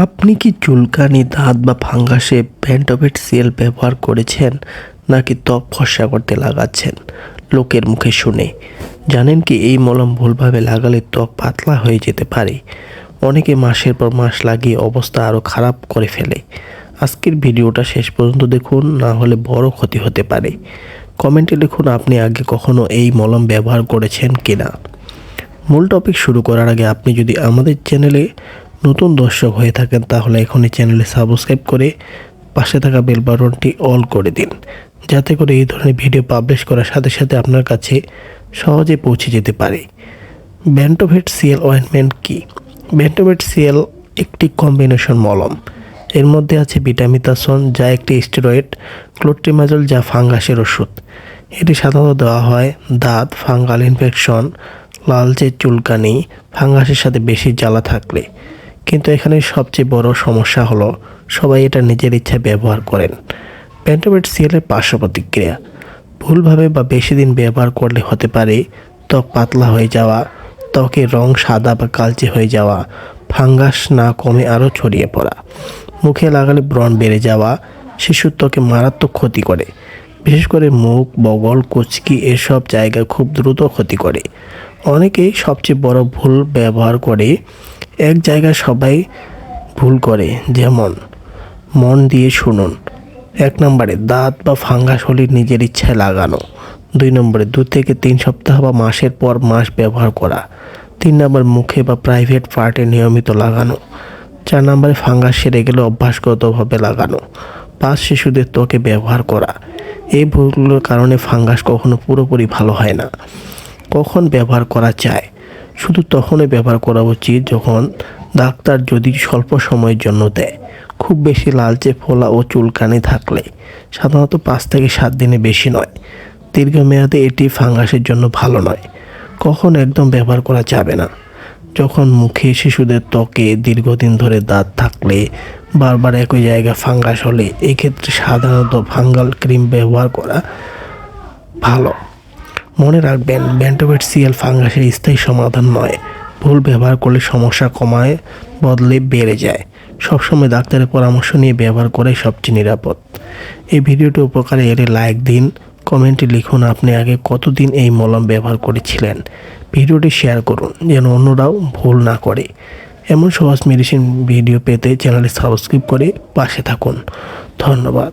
আপনি কি চুলকানি, দাঁত বা ফাঙ্গাসে বেন্টোভেট সিএল ব্যবহার করেছেন, নাকি ত্বক ফর্সা করতে লাগাচ্ছেন লোকের মুখে শুনে? জানেন কি এই মলম ভুলভাবে লাগালে ত্বক পাতলা হয়ে যেতে পারে। অনেকে মাসের পর মাস লাগিয়ে অবস্থা আরও খারাপ করে ফেলে। আজকের ভিডিওটা শেষ পর্যন্ত দেখুন, না হলে বড় ক্ষতি হতে পারে। কমেন্টে লিখুন আপনি আগে কখনো এই মলম ব্যবহার করেছেন কিনা। মূল টপিক শুরু করার আগে আপনি যদি আমাদের চ্যানেলে নতুন দর্শক হয়ে থাকেন তাহলে এখনই চ্যানেলে সাবস্ক্রাইব করে পাশে থাকা বেল বাটনটি অল করে দিন, যাতে করে এই ধরনের ভিডিও পাবলিশ করার সাথে সাথে আপনার কাছে সহজে পৌঁছে যেতে পারে। বেন্টোভেট সিএল অয়েন্টমেন্ট কি? বেন্টোভেট সিএল একটি কম্বিনেশন মলম। এর মধ্যে আছে ভিটামিতাসন, যা একটি স্টেরয়েড, ক্লোট্রিমাজল, যা ফাঙ্গাসের ওষুধ। এটি সাধারণত দেওয়া হয় দাঁত, ফাঙ্গাল ইনফেকশন, লালচে চুলকানি, ফাঙ্গাসের সাথে বেশি জ্বালা থাকলে। কিন্তু এখানে সবচেয়ে বড় সমস্যা হলো সবাই এটা নিজের ইচ্ছায় ব্যবহার করেন। বেন্টোভেট সিএলের পার্শ্ব প্রতিক্রিয়া: ভুলভাবে বা বেশি দিন ব্যবহার করলে হতে পারে ত্বক পাতলা হয়ে যাওয়া, ত্বকের রং সাদা বা কালচে হয়ে যাওয়া, ফাঙ্গাস না কমে আরও ছড়িয়ে পড়া। মুখে লাগালে ব্রণ বেড়ে যাওয়া, শিশুর ত্বকে মারাত্মক ক্ষতি করে, বিশেষ করে মুখ, বগল, কুচকি এসব জায়গায় খুব দ্রুত ক্ষতি করে। অনেকেই সবচেয়ে বড় ভুল ব্যবহার করে এক জায়গায় সবাই ভুল করে, যেমন মন দিয়ে শুনুন। 1 নম্বরে দাঁত বা ফাঙ্গাস হলে নিজের ইচ্ছায় লাগানো। 2 নম্বরে 2 থেকে 3 সপ্তাহ বা মাসের পর মাস ব্যবহার করা। 3 নম্বর মুখে বা প্রাইভেট পার্টে নিয়মিত লাগানো। 4 নম্বরে ফাঙ্গাস সেরে গেলে অভ্যাসগতভাবে লাগানো। 5 শিশুদের ত্বকে ব্যবহার করা। এই ভুলগুলোর কারণে ফাঙ্গাস কখনো পুরোপুরি ভালো হয় না। কখন ব্যবহার করা যায়? শুধু তখনই ব্যবহার করা উচিত যখন ডাক্তার যদি স্বল্প সময়ের জন্য দেয়। খুব বেশি লালচে ফোলা ও চুলকানি থাকলে, সাধারণত 5 থেকে 7 দিনে বেশি নয়। দীর্ঘমেয়াদে এটি ফাঙ্গাসের জন্য ভালো নয়। কখন একদম ব্যবহার করা যাবে না? যখন মুখে, শিশুদের ত্বকে দীর্ঘদিন ধরে দাঁত থাকলে, বারবার একই জায়গায় ফাঙ্গাস হলে, এক্ষেত্রে সাধারণত ফাঙ্গাল ক্রিম ব্যবহার করা ভালো। মনে রাখবেন, বেন্টোভেট সিএল ফাঙ্গাসের স্থায়ী সমাধান নয়। ভুল ব্যবহার করলে সমস্যা কমায় বদলে বেড়ে যায়। সবসময় ডাক্তারের পরামর্শ নিয়ে ব্যবহার করাই সবচেয়ে নিরাপদ। এই ভিডিওটি উপকারে এলে লাইক দিন, কমেন্টে লিখুন আপনি আগে কতদিন এই মলম ব্যবহার করেছিলেন। ভিডিওটি শেয়ার করুন যেন অন্যরাও ভুল না করে। এমন সহজ মেডিসিন ভিডিও পেতে চ্যানেলটি সাবস্ক্রাইব করে পাশে থাকুন। ধন্যবাদ।